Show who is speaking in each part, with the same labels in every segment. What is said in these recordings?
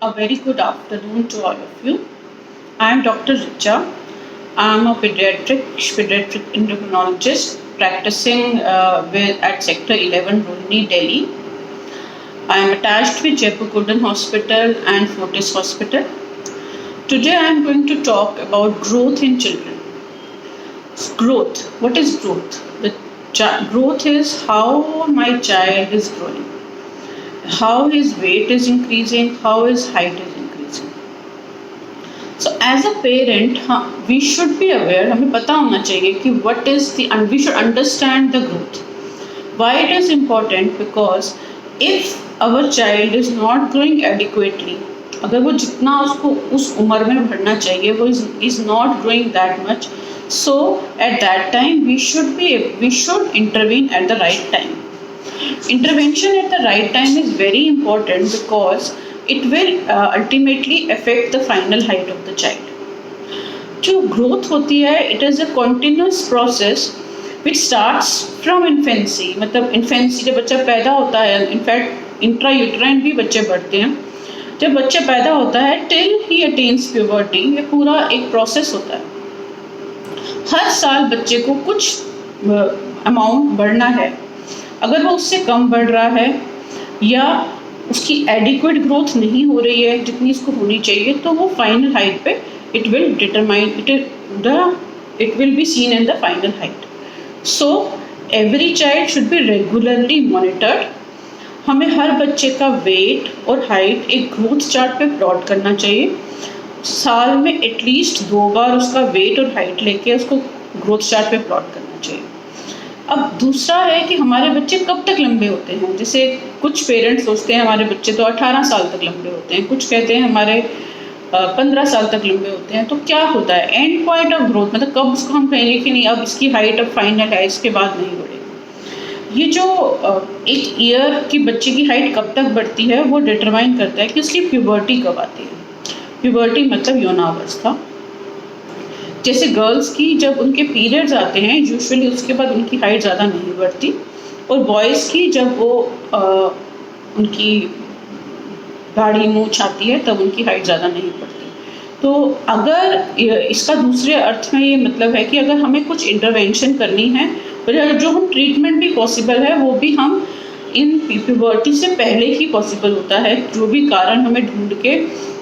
Speaker 1: A very good afternoon to all of you. I am Dr. Richa. I am a pediatric endocrinologist practicing at Sector 11, Rohini, Delhi. I am attached with Jaipur Golden Hospital and Fortis Hospital. Today I am going to talk about growth in children. Growth. What is growth? Growth is how my child is growing, how his weight is increasing, how his height is increasing. So as a parent, we should be aware, हमें पता होना चाहिए कि what is the, and we should understand the growth. Why it is important? Because if our child is not growing adequately, अगर वो जितना उसको उस उम्र में बढ़ना चाहिए वो is not growing that much, so at that time we should intervene at the right time. Intervention at the right time is very important because it will ultimately affect the final height of the child. जो growth होती है, it is a continuous process which starts from infancy. मतलब infancy जब बच्चा पैदा होता है, in fact intrauterine भी बच्चे बढ़ते हैं, जब बच्चा पैदा होता है till he attains puberty, ये पूरा एक प्रोसेस होता है. हर साल बच्चे को कुछ अमाउंट बढ़ना है. अगर वो उससे कम बढ़ रहा है या उसकी एडिक्वेट ग्रोथ नहीं हो रही है जितनी इसको होनी चाहिए, तो वो फाइनल हाइट पे it will be seen in the final height. So every child should be regularly monitored. हमें हर बच्चे का वेट और हाइट एक ग्रोथ चार्ट पे प्लॉट करना चाहिए. साल में एटलीस्ट 2 बार उसका वेट और हाइट लेके उसको ग्रोथ चार्ट पे प्लॉट करना चाहिए. अब दूसरा है कि हमारे बच्चे कब तक लंबे होते हैं. जैसे कुछ पेरेंट्स सोचते हैं हमारे बच्चे तो 18 साल तक लंबे होते हैं, कुछ कहते हैं हमारे 15 साल तक लंबे होते हैं. तो क्या होता है एंड पॉइंट ऑफ ग्रोथ, मतलब कब उसको हम कहेंगे कि नहीं अब इसकी हाइट अब फाइनल है, इसके बाद नहीं बढ़ेगी. ये जो एक ईयर की बच्चे की हाइट कब तक बढ़ती है वो डिटरमाइन करता है कि उसकी प्यूबर्टी कब आती है. प्यूबर्टी मतलब यौनावस्था. जैसे गर्ल्स की जब उनके पीरियड्स आते हैं यूजुअली उसके बाद उनकी हाइट ज़्यादा नहीं बढ़ती, और बॉयज़ की जब वो उनकी दाढ़ी मूंछ आती है तब उनकी हाइट ज़्यादा नहीं बढ़ती. तो अगर इसका दूसरे अर्थ में ये मतलब है कि अगर हमें कुछ इंटरवेंशन करनी है, और जो हम ट्रीटमेंट भी पॉसिबल है वो भी हम इन प्यूबर्टी से पहले ही पॉसिबल होता है. जो भी कारण हमें ढूंढ के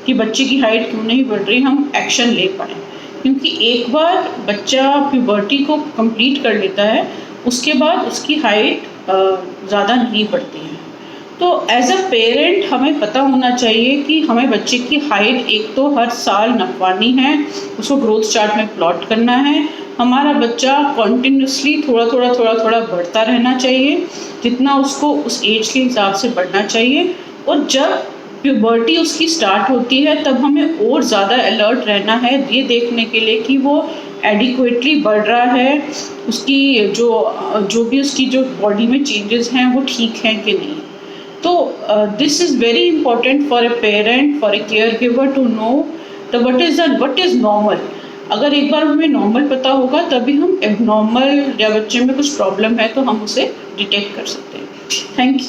Speaker 1: कि बच्चे की हाइट क्यों नहीं बढ़ रही हम एक्शन ले पाएँ, क्योंकि एक बार बच्चा प्यूबर्टी को कंप्लीट कर लेता है उसके बाद उसकी हाइट ज़्यादा नहीं बढ़ती है. तो एज अ पेरेंट हमें पता होना चाहिए कि हमें बच्चे की हाइट एक तो हर साल नपवानी है, उसको ग्रोथ चार्ट में प्लॉट करना है. हमारा बच्चा कॉन्टिन्यूसली थोड़ा बढ़ता रहना चाहिए जितना उसको उस एज के हिसाब से बढ़ना चाहिए. और जब प्यूबर्टी उसकी स्टार्ट होती है तब हमें और ज़्यादा अलर्ट रहना है ये देखने के लिए कि वो एडिक्वेटली बढ़ रहा है, उसकी जो भी उसकी जो बॉडी में चेंजेस हैं वो ठीक हैं कि नहीं. तो this is very important for a parent, for a care giver to know the what is normal. अगर एक बार हमें नॉर्मल पता होगा तभी हम एबनॉर्मल या बच्चे में कुछ प्रॉब्लम है तो हम उसे डिटेक्ट कर सकते हैं. Thank you.